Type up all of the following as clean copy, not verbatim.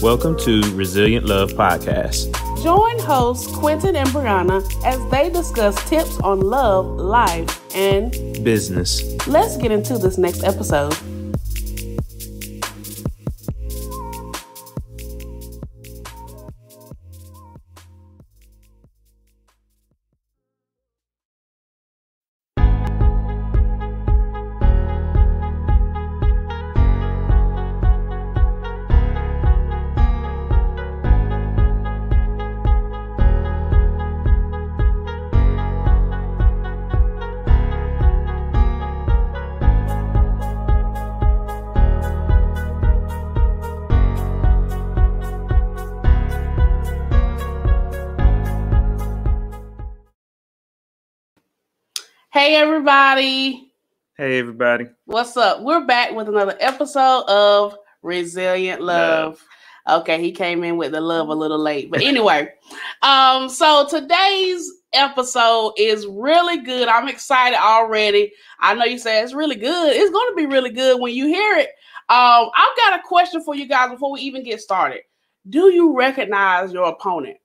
Welcome to Resilient Love Podcast. Join hosts Quentin and Brianna as they discuss tips on love, life, and business. Let's get into this next episode. Hey everybody. Hey everybody. What's up? We're back with another episode of Resilient Love. Okay, he came in with the love a little late. But anyway, so today's episode is really good. I'm excited already. I know you say it's really good. It's going to be really good when you hear it. I've got a question for you guys before we even get started. Do you recognize your opponent?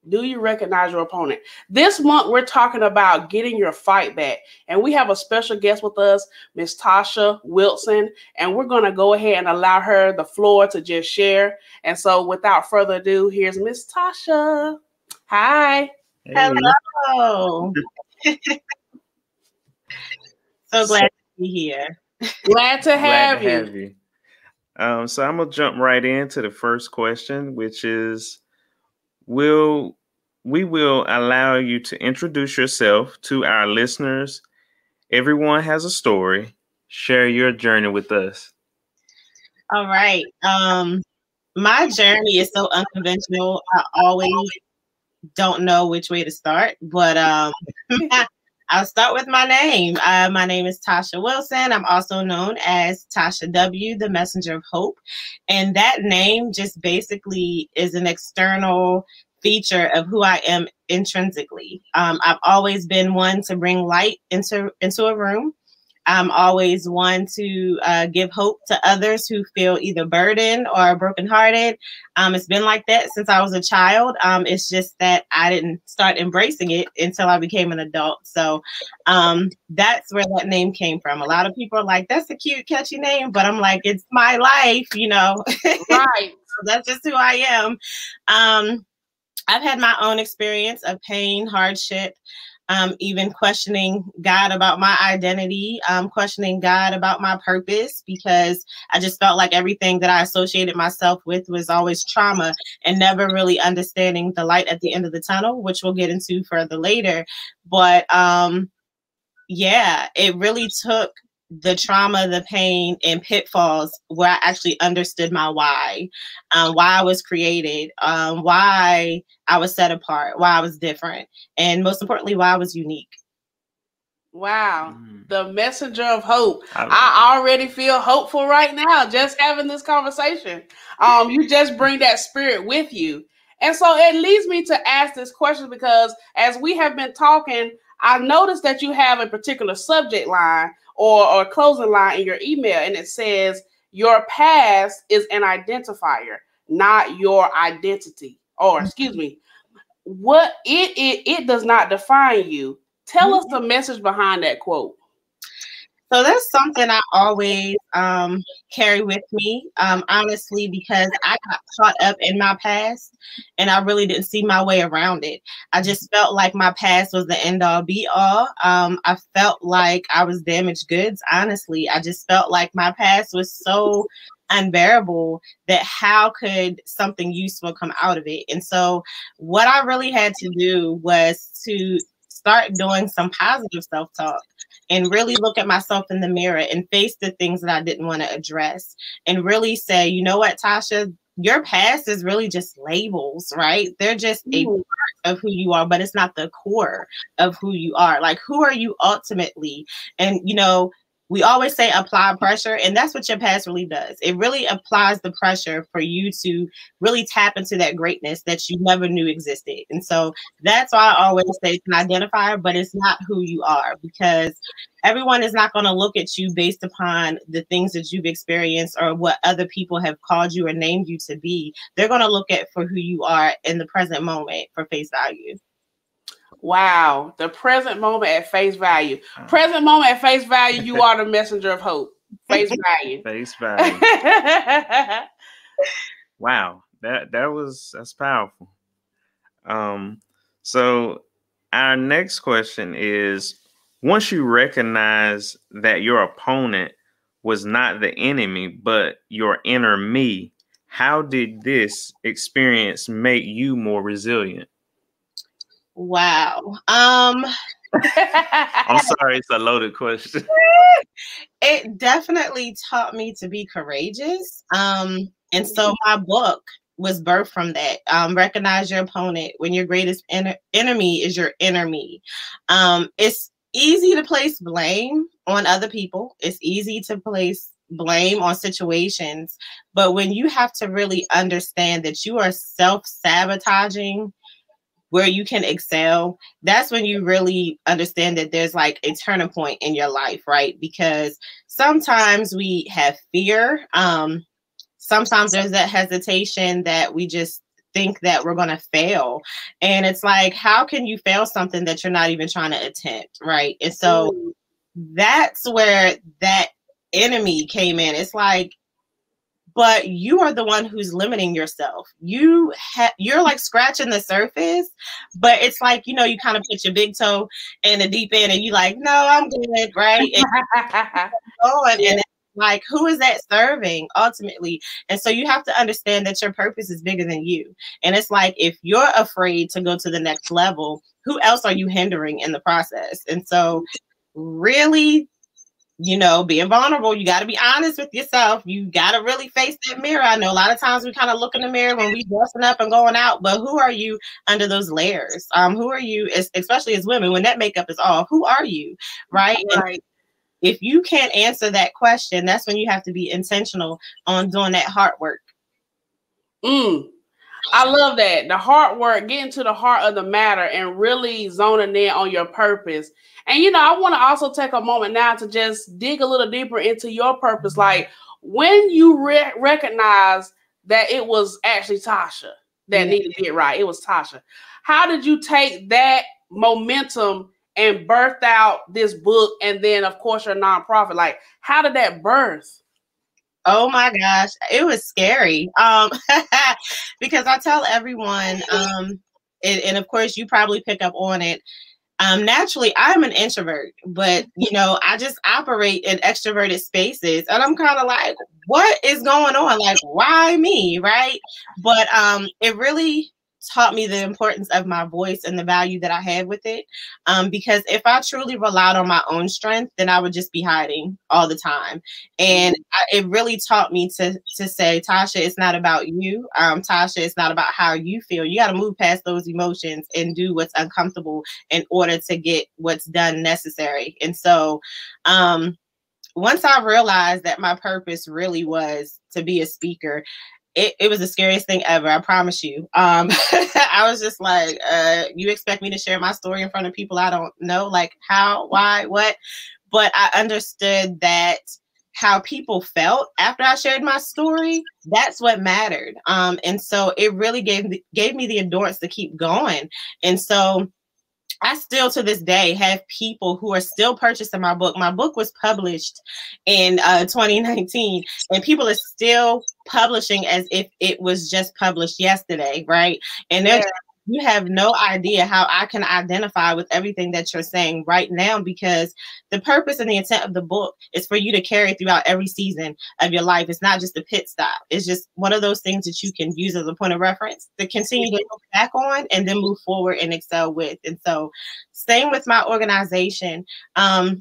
Do you recognize your opponent? This month, we're talking about getting your fight back. And we have a special guest with us, Miss Tasha Wilson. And we're going to go ahead and allow her the floor to just share. And so without further ado, here's Miss Tasha. Hi. Hey. Hello. So glad to be here. Glad to have you. So I'm going to jump right into the first question, which is, we will allow you to introduce yourself to our listeners. Everyone has a story. Share your journey with us. All right. My journey is so unconventional. I always don't know which way to start, but I'll start with my name. My name is Tasha Wilson. I'm also known as Tasha W, the messenger of hope. And that name just basically is an external feature of who I am intrinsically. I've always been one to bring light into a room. I'm always one to give hope to others who feel either burdened or brokenhearted. It's been like that since I was a child. It's just that I didn't start embracing it until I became an adult. So that's where that name came from. A lot of people are like, that's a cute, catchy name, but I'm like, it's my life, you know. Right. So that's just who I am. I've had my own experience of pain, hardship, even questioning God about my identity, questioning God about my purpose, because I just felt like everything that I associated myself with was always trauma and never really understanding the light at the end of the tunnel, which we'll get into further later. But yeah, it really took the trauma, the pain, and pitfalls where I actually understood my why I was created, why I was set apart, why I was different, and most importantly, why I was unique. Wow. The messenger of hope. I already feel hopeful right now just having this conversation. You just bring that spirit with you. And so it leads me to ask this question because as we have been talking, I noticed that you have a particular subject line or closing line in your email, and it says, your past is an identifier, not your identity. Or, excuse me, what it does not define you. Tell us the message behind that quote. So that's something I always carry with me, honestly, because I got caught up in my past and I really didn't see my way around it. I just felt like my past was the end all be all. I felt like I was damaged goods, honestly. I just felt like my past was so unbearable that how could something useful come out of it? And so what I really had to do was to start doing some positive self-talk and really look at myself in the mirror and face the things that I didn't want to address and really say, you know what, Tasha, your past is really just labels, right? They're just a part of who you are, but it's not the core of who you are. Like, who are you ultimately? And, you know, we always say apply pressure, and that's what your past really does. It really applies the pressure for you to really tap into that greatness that you never knew existed. And so that's why I always say it's an identifier, but it's not who you are, because everyone is not going to look at you based upon the things that you've experienced or what other people have called you or named you to be. They're going to look at for who you are in the present moment for face value. Wow. The present moment at face value. Present moment at face value, you are the messenger of hope. Face value. Face value. Wow. That's powerful. So our next question is, once you recognize that your opponent was not the enemy, but your inner me, how did this experience make you more resilient? Wow. I'm sorry, it's a loaded question. It definitely taught me to be courageous. And so my book was birthed from that. Recognize your opponent when your greatest enemy is your inner me. It's easy to place blame on other people. It's easy to place blame on situations. But when you have to really understand that you are self-sabotaging where you can excel, that's when you really understand that there's like a turning point in your life, right? Because sometimes we have fear. Sometimes there's that hesitation that we just think that we're going to fail. And it's like, how can you fail something that you're not even trying to attempt, right? And so that's where that enemy came in. It's like, but you are the one who's limiting yourself. You're like scratching the surface, but it's like, you kind of put your big toe in the deep end and you like, no, I'm good, right? And and it's like, who is that serving ultimately? And so you have to understand that your purpose is bigger than you. And it's like, if you're afraid to go to the next level, who else are you hindering in the process? And so really, being vulnerable, you got to be honest with yourself. You got to really face that mirror. I know a lot of times we kind of look in the mirror when we dressing up and going out, but who are you under those layers? Who are you, especially as women, when that makeup is off? Who are you, right? And if you can't answer that question, that's when you have to be intentional on doing that hard work. I love that. The hard work, getting to the heart of the matter and really zoning in on your purpose. And, I want to also take a moment now to just dig a little deeper into your purpose. Like, when you recognize that it was actually Tasha that needed to get right, it was Tasha. How did you take that momentum and birth out this book and then, of course, your nonprofit? Like, how did that birth? Oh my gosh, it was scary. Because I tell everyone, and of course you probably pick up on it. Naturally, I'm an introvert, but I just operate in extroverted spaces, and I'm kind of like, what is going on? Like, why me, right? But it really taught me the importance of my voice and the value that I have with it. Because if I truly relied on my own strength, then I would just be hiding all the time. And it really taught me to say, Tasha, it's not about you. Tasha, it's not about how you feel. You got to move past those emotions and do what's uncomfortable in order to get what's done necessary. And so once I realized that my purpose really was to be a speaker, it was the scariest thing ever. I promise you. I was just like, you expect me to share my story in front of people I don't know? Like, how, why, what? But I understood that how people felt after I shared my story, that's what mattered. And so it really gave me the endurance to keep going. And so I still to this day have people who are still purchasing my book. My book was published in 2019, and people are still publishing as if it was just published yesterday, right? And you have no idea how I can identify with everything that you're saying right now, because the purpose and the intent of the book is for you to carry throughout every season of your life. It's not just a pit stop. It's just one of those things that you can use as a point of reference to continue to look back on and then move forward and excel with. And so same with my organization. I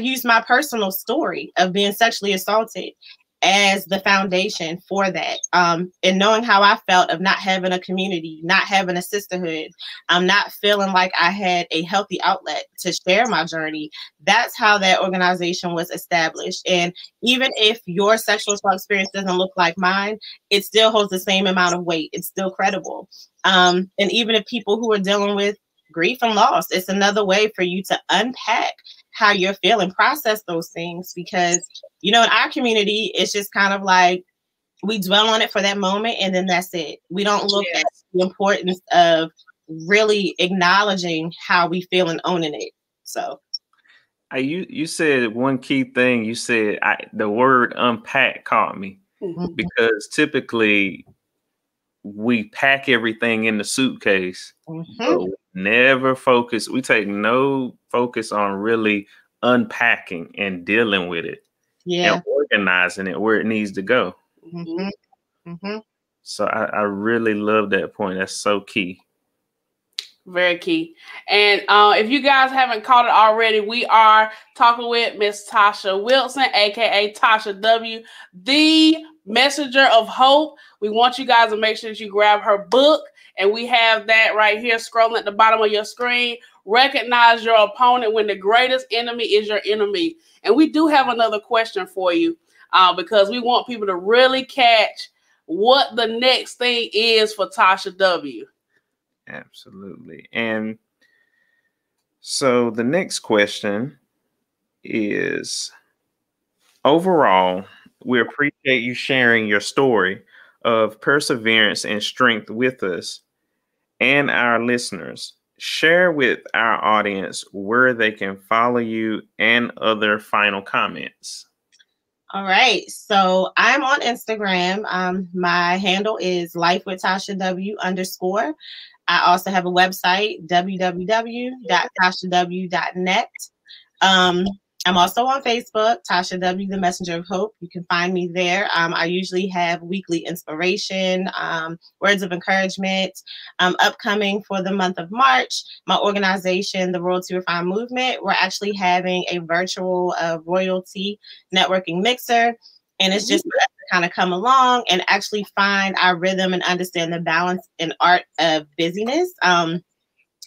use my personal story of being sexually assaulted as the foundation for that. And knowing how I felt of not having a community, not having a sisterhood, not feeling like I had a healthy outlet to share my journey. That's how that organization was established. And even if your sexual assault experience doesn't look like mine, it still holds the same amount of weight. It's still credible. And even if people who are dealing with grief and loss, it's another way for you to unpack how you're feeling, process those things, because, you know, in our community, it's just kind of like we dwell on it for that moment and then that's it. We don't look at the importance of really acknowledging how we feel and owning it. So you said one key thing. You said the word unpack caught me, because typically we pack everything in the suitcase. So we never focus. We take no focus on really unpacking and dealing with it, and organizing it where it needs to go. So I really love that point. That's so key. Very key. And if you guys haven't caught it already, we are talking with Miss Tasha Wilson, aka Tasha W, the messenger of hope. We want you guys to make sure that you grab her book, and we have that right here scrolling at the bottom of your screen. Recognize your opponent when the greatest enemy is your enemy. And we do have another question for you, because we want people to really catch what the next thing is for Tasha W. Absolutely. And so the next question is, overall, we appreciate you sharing your story of perseverance and strength with us and our listeners. Share with our audience where they can follow you and other final comments. All right. So I'm on Instagram. My handle is lifewithtashaw_. I also have a website, www.tashaw.net. I'm also on Facebook, Tasha W, the Messenger of Hope. You can find me there. I usually have weekly inspiration, words of encouragement. Upcoming for the month of March, my organization, the Royalty Refined Movement, we're actually having a virtual royalty networking mixer. And it's just for us to kind of come along and actually find our rhythm and understand the balance and art of busyness.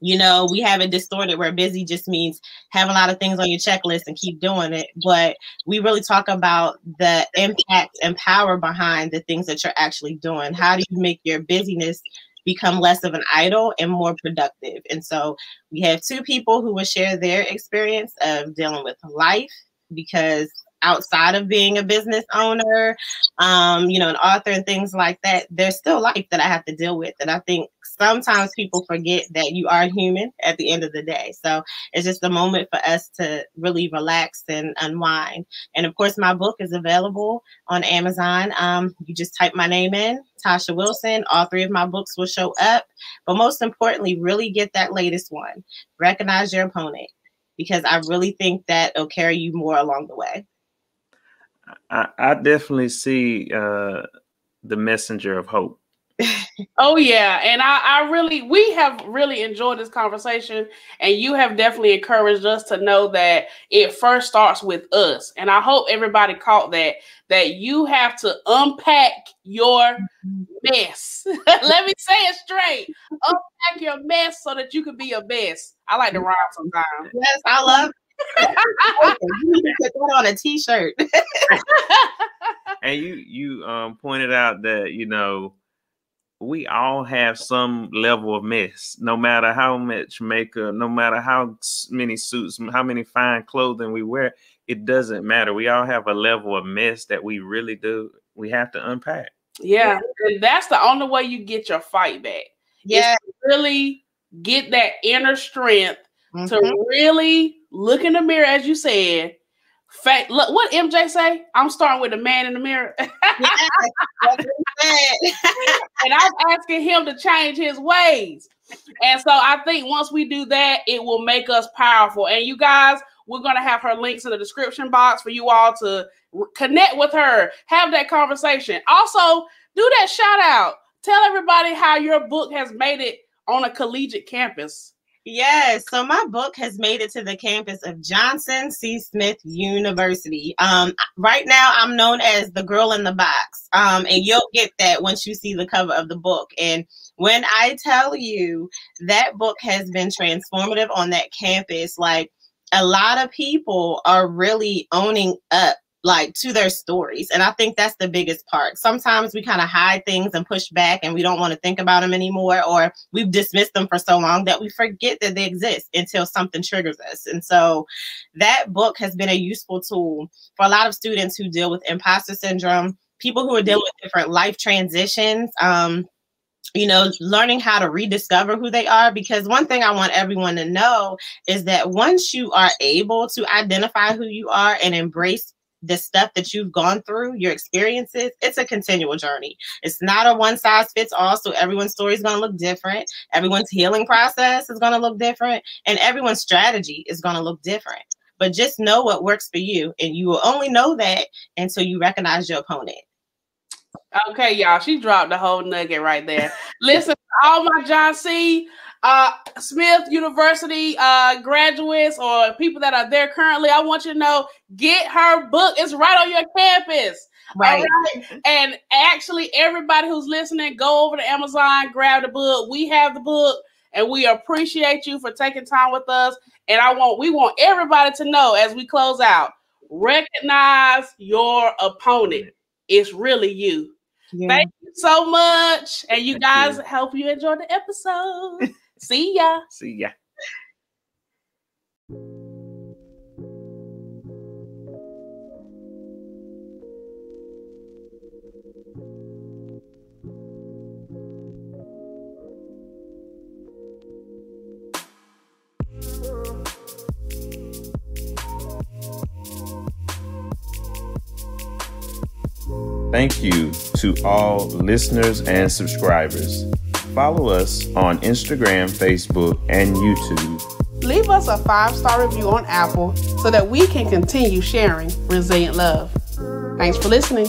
You know, we have it distorted where busy just means have a lot of things on your checklist and keep doing it. But we really talk about the impact and power behind the things that you're actually doing. How do you make your busyness become less of an idol and more productive? And so we have two people who will share their experience of dealing with life, because outside of being a business owner, you know, an author and things like that, there's still life that I have to deal with. And I think sometimes people forget that you are human at the end of the day. So it's just a moment for us to really relax and unwind. And of course, my book is available on Amazon. You just type my name in, Tasha Wilson. All three of my books will show up. But most importantly, really get that latest one. Recognize your opponent, because I really think that it'll carry you more along the way. I definitely see the messenger of hope. Oh yeah, and we have really enjoyed this conversation, and you have definitely encouraged us to know that it first starts with us. And I hope everybody caught that you have to unpack your mess. Let me say it straight. Unpack your mess so that you can be your best. I like to rhyme sometimes. Yes, I love it. You need to put that on a t-shirt. And you pointed out that, you know, we all have some level of mess, no matter how much makeup, no matter how many suits, how many fine clothing we wear, it doesn't matter. We all have a level of mess that we have to unpack. Yeah, and that's the only way you get your fight back. Yeah, is to really get that inner strength to really look in the mirror, as you said. Look, what MJ say? I'm starting with the man in the mirror. And I'm asking him to change his ways. And so I think once we do that, it will make us powerful. And you guys, we're going to have her links in the description box for you all to connect with her, have that conversation. Also, do that shout out. Tell everybody how your book has made it on a collegiate campus. Yes, so my book has made it to the campus of Johnson C. Smith University. Right now, I'm known as the girl in the box, and you'll get that once you see the cover of the book. And when I tell you that book has been transformative on that campus, like a lot of people are really owning up like to their stories. And I think that's the biggest part. Sometimes we kind of hide things and push back and we don't want to think about them anymore, or we've dismissed them for so long that we forget that they exist until something triggers us. And so that book has been a useful tool for a lot of students who deal with imposter syndrome, people who are dealing with different life transitions, learning how to rediscover who they are. Because one thing I want everyone to know is that once you are able to identify who you are and embrace the stuff that you've gone through, your experiences, it's a continual journey. It's not a one size fits all. So everyone's story is going to look different. Everyone's healing process is going to look different. And everyone's strategy is going to look different. But just know what works for you. And you will only know that until you recognize your opponent. Okay, y'all, she dropped the whole nugget right there. Listen, all my John C. Smith University graduates or people that are there currently, I want you to know, get her book. It's right on your campus. Right. All right. And actually, everybody who's listening, go over to Amazon, grab the book. We have the book, and we appreciate you for taking time with us. And we want everybody to know as we close out, recognize your opponent. It's really you. Yeah. Thank you so much. And you guys, hope you enjoyed the episode. See ya. See ya. Thank you to all listeners and subscribers. Follow us on Instagram, Facebook, and YouTube. Leave us a 5-star review on Apple so that we can continue sharing resilient love. Thanks for listening.